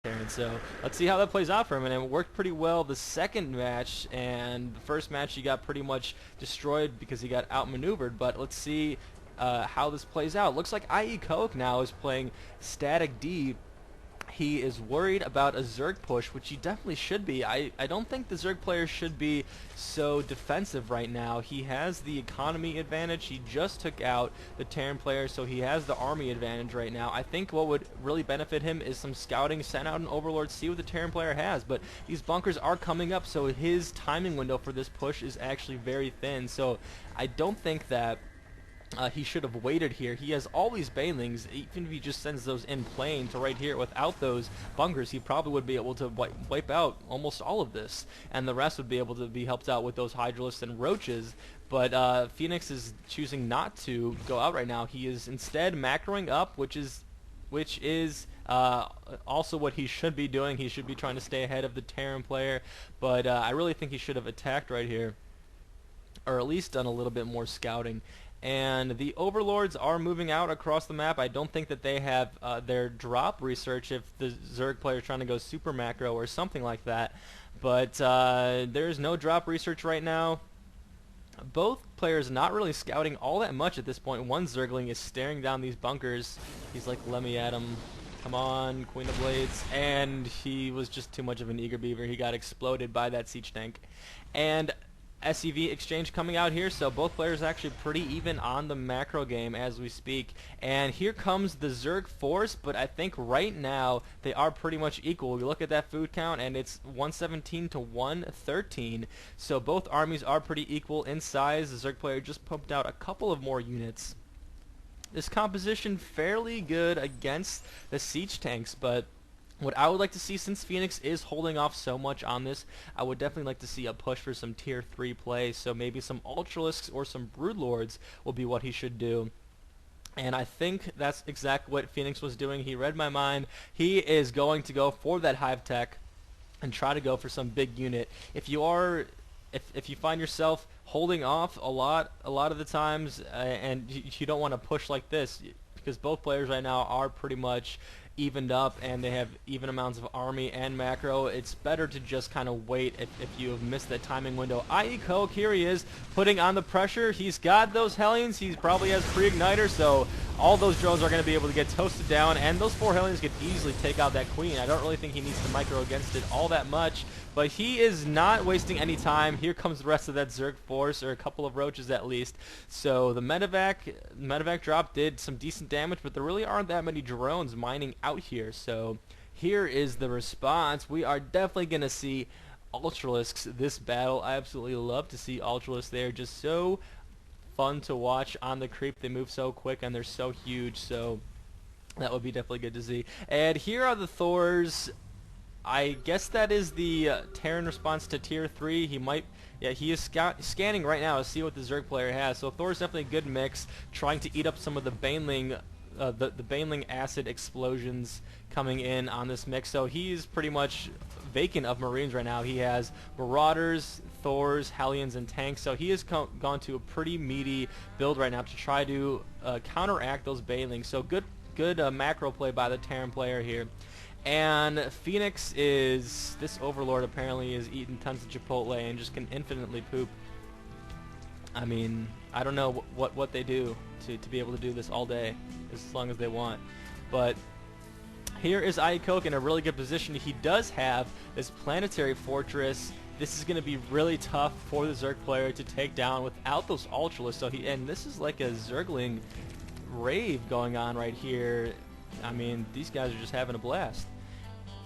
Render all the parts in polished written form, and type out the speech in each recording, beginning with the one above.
Terran. So let's see how that plays out for him. And it worked pretty well the second match, and the first match he got pretty much destroyed because he got outmaneuvered. But let's see how this plays out. Looks like iEchoic now is playing Static D. He is worried about a Zerg push, which he definitely should be. I don't think the Zerg player should be so defensive right now. He has the economy advantage. He just took out the Terran player, so he has the army advantage right now. I think what would really benefit him is some scouting, send out an Overlord, see what the Terran player has. But these bunkers are coming up, so his timing window for this push is actually very thin. So I don't think that he should have waited here. He has all these banelings. Even if he just sends those in plane to right here without those bunkers, he probably would be able to wipe out almost all of this, and the rest would be able to be helped out with those Hydralisks and Roaches. But Phoenix is choosing not to go out right now. He is instead macroing up, which is also what he should be doing. He should be trying to stay ahead of the Terran player, but I really think he should have attacked right here, or at least done a little bit more scouting. And the Overlords are moving out across the map. I don't think that they have their drop research if the Zerg player is trying to go super macro or something like that. But there's no drop research right now. Both players not really scouting all that much at this point. One Zergling is staring down these bunkers. He's like, let me at him. Come on, Queen of Blades. And he was just too much of an eager beaver. He got exploded by that siege tank. And SCV exchange coming out here, so both players actually pretty even on the macro game as we speak. And here comes the Zerg force, but I think right now they are pretty much equal. We look at that food count and it's 117 to 113, so both armies are pretty equal in size. The Zerg player just pumped out a couple of more units. This composition fairly good against the siege tanks, but what I would like to see, since Phoenix is holding off so much on this, I would definitely like to see a push for some tier 3 play. So maybe some Ultralisks or some Broodlords will be what he should do. And I think that's exactly what Phoenix was doing. He read my mind. He is going to go for that Hive Tech and try to go for some big unit. If you find yourself holding off a lot of the times, and you don't want to push like this, because both players right now are pretty much evened up and they have even amounts of army and macro, it's better to just kind of wait if you have missed that timing window. iEchoic, here he is, putting on the pressure. He's got those Hellions. He probably has pre-igniter, so all those drones are going to be able to get toasted down, and those 4 Hellions could easily take out that Queen. I don't really think he needs to micro against it all that much, but he is not wasting any time. Here comes the rest of that Zerg force, or a couple of Roaches at least. So the medevac drop did some decent damage, but there really aren't that many drones mining out here. So here is the response. We are definitely going to see Ultralisks this battle. I absolutely love to see Ultralisks. They're just so fun to watch on the creep. They move so quick and they're so huge, so that would be definitely good to see. And here are the Thors. I guess that is the Terran response to tier 3. He is scanning right now to see what the Zerg player has. So Thor's definitely a good mix, trying to eat up some of the Baneling, the Baneling acid explosions coming in on this mix. So he's pretty much vacant of Marines right now. He has Marauders, Thors, Hellions, and tanks. So he has gone to a pretty meaty build right now to try to counteract those Banelings. So good macro play by the Terran player here. And Phoenix this Overlord apparently is eating tons of Chipotle and just can infinitely poop. I mean, I don't know what they do to be able to do this all day, as long as they want. But here is iEchoic in a really good position. He does have this planetary fortress. This is going to be really tough for the Zerg player to take down without those Ultralisks. So and this is like a Zergling rave going on right here. I mean, these guys are just having a blast.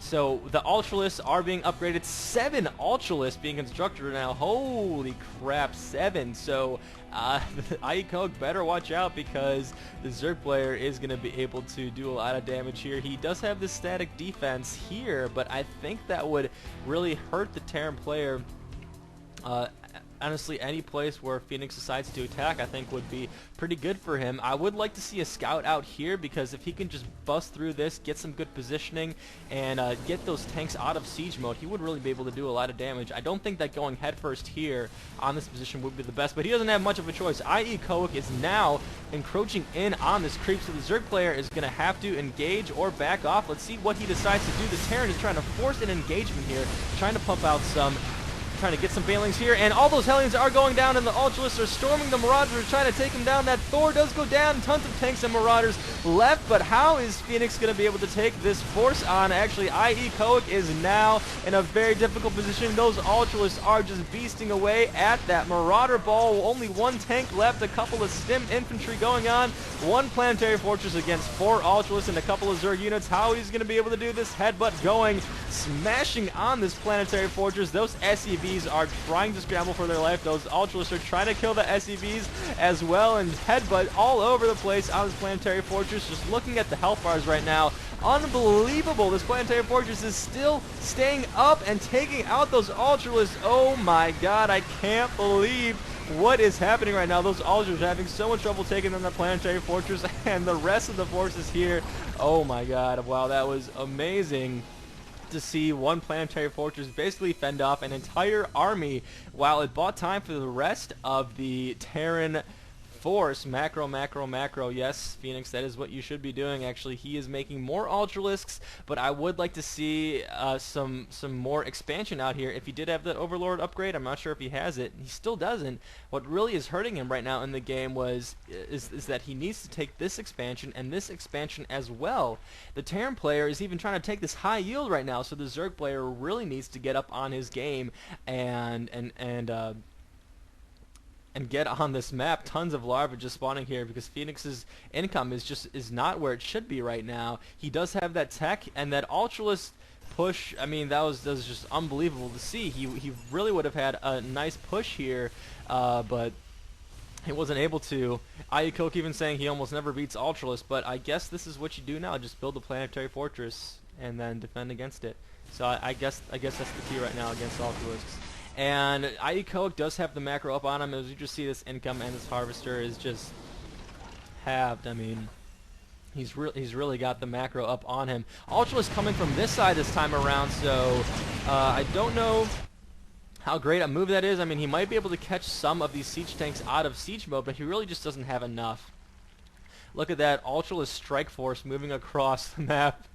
So the Ultralisks are being upgraded. 7 Ultralisks being constructed right now. Holy crap, 7. So iEchoic better watch out, because the Zerg player is going to be able to do a lot of damage here. He does have this static defense here, but I think that would really hurt the Terran player honestly, any place where Phoenix decides to attack, I think would be pretty good for him. I would like to see a scout out here, because if he can just bust through this, get some good positioning, and get those tanks out of siege mode, he would really be able to do a lot of damage. I don't think that going headfirst here on this position would be the best, but he doesn't have much of a choice. iEchoic is now encroaching in on this creep, so the Zerg player is going to have to engage or back off. Let's see what he decides to do. The Terran is trying to force an engagement here, trying to pump out some, trying to get some Banelings here, and all those Hellions are going down, and the Ultralists are storming the Marauders, are trying to take him down. That Thor does go down, tons of tanks and Marauders left, but how is Phoenix going to be able to take this force on? Actually, iEchoic is now in a very difficult position. Those Ultralists are just beasting away at that Marauder ball. Only one tank left, a couple of stim infantry going on, one planetary fortress against 4 Ultralists and a couple of Zerg units. How he's going to be able to do this? Headbutt going, smashing on this planetary fortress. Those SCVs are trying to scramble for their life. Those Ultralists are trying to kill the SCVs as well, and headbutt all over the place on this planetary fortress. Just looking at the health bars right now, unbelievable. This planetary fortress is still staying up and taking out those Ultralists. Oh my god, I can't believe what is happening right now. Those Ultralists are having so much trouble taking on the planetary fortress, and the rest of the forces here, oh my god, wow, that was amazing to see one planetary fortress basically fend off an entire army, while it bought time for the rest of the Terran force. Macro, macro, macro. Yes, Phoenix, that is what you should be doing. Actually, he is making more Ultralisks, but I would like to see some more expansion out here. If he did have the Overlord upgrade, I'm not sure if he has it. He still doesn't. What really is hurting him right now in the game is that he needs to take this expansion and this expansion as well. The Terran player is even trying to take this high yield right now, so the Zerg player really needs to get up on his game and get on this map. Tons of larvae just spawning here because Phoenix's income is not where it should be right now. He does have that tech, and that Ultralist push, I mean, that was just unbelievable to see. He really would have had a nice push here, but he wasn't able to. iEchoic even saying he almost never beats Ultralist, but I guess this is what you do now. Just build a planetary fortress and then defend against it. So I guess that's the key right now against Ultralists. And iEchoic does have the macro up on him. As you just see, this income and this harvester is just halved. I mean, he's really got the macro up on him. Ultralist coming from this side this time around, so I don't know how great a move that is. I mean, he might be able to catch some of these siege tanks out of siege mode, but he really just doesn't have enough. Look at that Ultralist strike force moving across the map.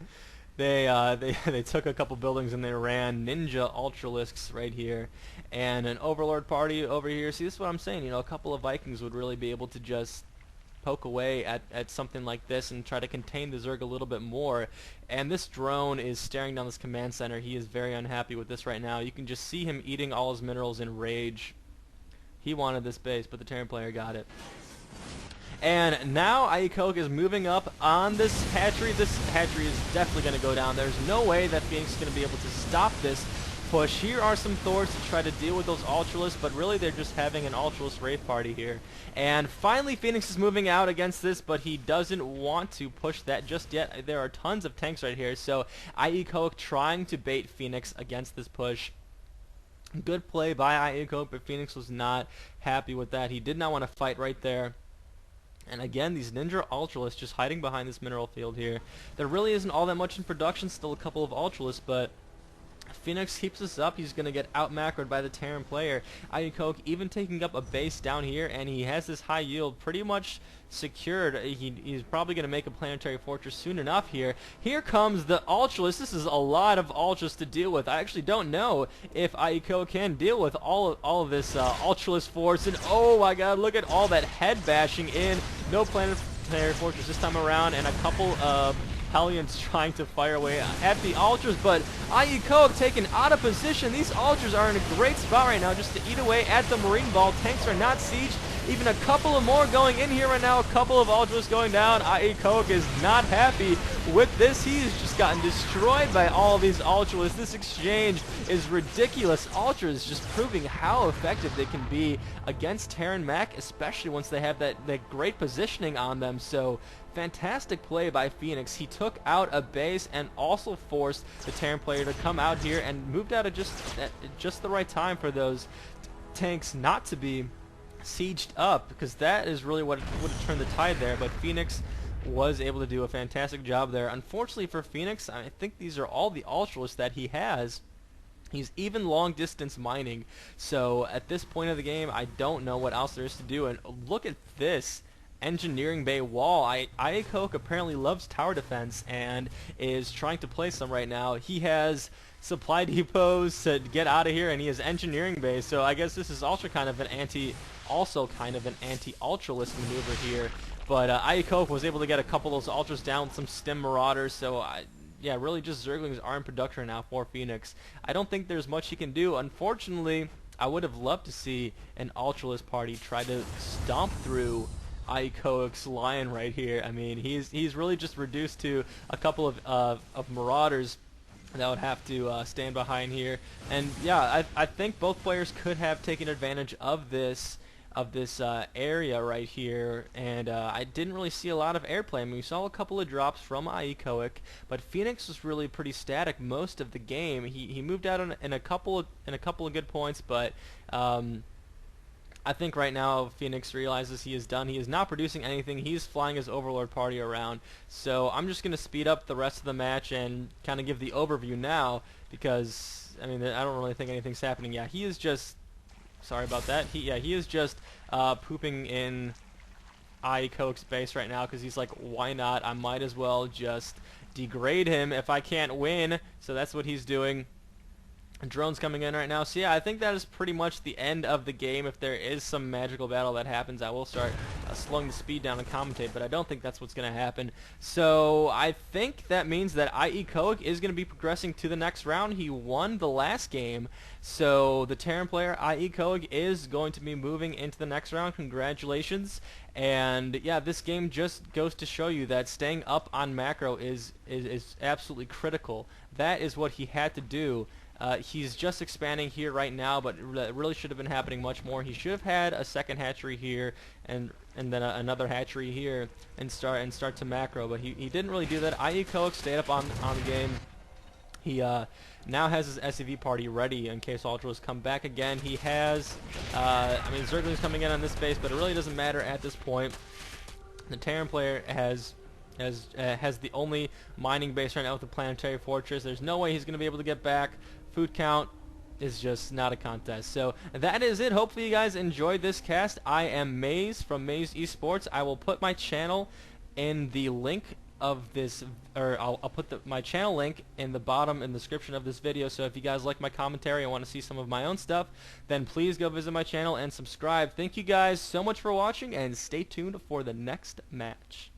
They took a couple buildings and they ran ninja Ultralisks right here, and an Overlord party over here. See, this is what I'm saying. You know, a couple of Vikings would really be able to just poke away at something like this and try to contain the Zerg a little bit more. And this drone is staring down this command center. He is very unhappy with this right now. You can just see him eating all his minerals in rage. He wanted this base, but the Terran player got it. And now iEchoic is moving up on this hatchery. This hatchery is definitely going to go down. There's no way that Phoenix is going to be able to stop this push. Here are some Thors to try to deal with those Ultralists, but really they're just having an Ultralist Wraith party here. And finally Phoenix is moving out against this, but he doesn't want to push that just yet. There are tons of tanks right here, so iEchoic trying to bait Phoenix against this push. Good play by iEchoic, but Phoenix was not happy with that. He did not want to fight right there. And again, these Ninja Ultralists just hiding behind this mineral field here. There really isn't all that much in production, still a couple of Ultralists, but Phoenix keeps this up. He's going to get out-macroed by the Terran player. iEchoic even taking up a base down here, and he has this high yield pretty much secured. He's probably going to make a planetary fortress soon enough here. Here comes the Ultralist. This is a lot of Ultras to deal with. I actually don't know if iEchoic can deal with all of this Ultralist force. And oh my god, look at all that head bashing in. No planetary fortress this time around, and a couple of Hellions trying to fire away at the Ultras, but iEchoic taken out of position. These Ultras are in a great spot right now just to eat away at the Marine Ball. Tanks are not sieged. Even a couple of more going in here right now. A couple of Ultras going down. iEchoic is not happy with this. He's just gotten destroyed by all of these Ultralists. This exchange is ridiculous. Ultras just proving how effective they can be against Terran Mech, especially once they have that great positioning on them. So fantastic play by Phoenix. He took out a base and also forced the Terran player to come out here and moved out at just the right time for those tanks not to be sieged up, because that is really what would have turned the tide there. But Phoenix was able to do a fantastic job there. Unfortunately for Phoenix, I think these are all the ultralists that he has. He's even long distance mining, so at this point of the game I don't know what else there is to do. And look at this engineering bay wall. iEchoic apparently loves tower defense and is trying to place them right now. He has supply depots to get out of here, and he has engineering bays, so I guess this is also kind of an anti-ultralist maneuver here. But iEchoic was able to get a couple of those ultras down with some stim marauders, so yeah, really just Zerglings are in production now for Phoenix. I don't think there's much he can do. Unfortunately, I would have loved to see an ultralist party try to stomp through iEchoic's line right here. I mean, he's really just reduced to a couple of marauders that would have to stand behind here. And yeah, I think both players could have taken advantage of this area right here, and I didn't really see a lot of airplay. I mean, we saw a couple of drops from iEchoic, but Phoenix was really pretty static most of the game. He moved out in a couple of good points, but I think right now Phoenix realizes he is done. He is not producing anything. He's flying his Overlord party around. So I'm just going to speed up the rest of the match and kind of give the overview now, because I mean, I don't really think anything's happening. Yeah, he is just, sorry about that. He is just pooping in iEchoic's base right now, because he's like, why not? I might as well just degrade him if I can't win. So that's what he's doing. Drones coming in right now. So yeah, I think that is pretty much the end of the game. If there is some magical battle that happens, I will start slowing the speed down and commentate, but I don't think that's what's going to happen. So I think that means that iEchoic is going to be progressing to the next round. He won the last game, so the Terran player iEchoic is going to be moving into the next round. Congratulations. And yeah, this game just goes to show you that staying up on macro is absolutely critical. That is what he had to do. He's just expanding here right now, but it really should have been happening much more. He should have had a second hatchery here and then another hatchery here and start to macro, but he didn't really do that. iEchoic stayed up on the game. He now has his SCV party ready in case Ultras come back again. He has, I mean, Zergling's coming in on this base, but it really doesn't matter at this point. The Terran player has the only mining base right now with the Planetary Fortress. There's no way he's going to be able to get back. Food count is just not a contest. So that is it. Hopefully you guys enjoyed this cast. I am Maze from Maze Esports. I will put my channel in the link of this, or I'll put my channel link in the bottom in the description of this video. So if you guys like my commentary and want to see some of my own stuff, then please go visit my channel and subscribe. Thank you guys so much for watching, and stay tuned for the next match.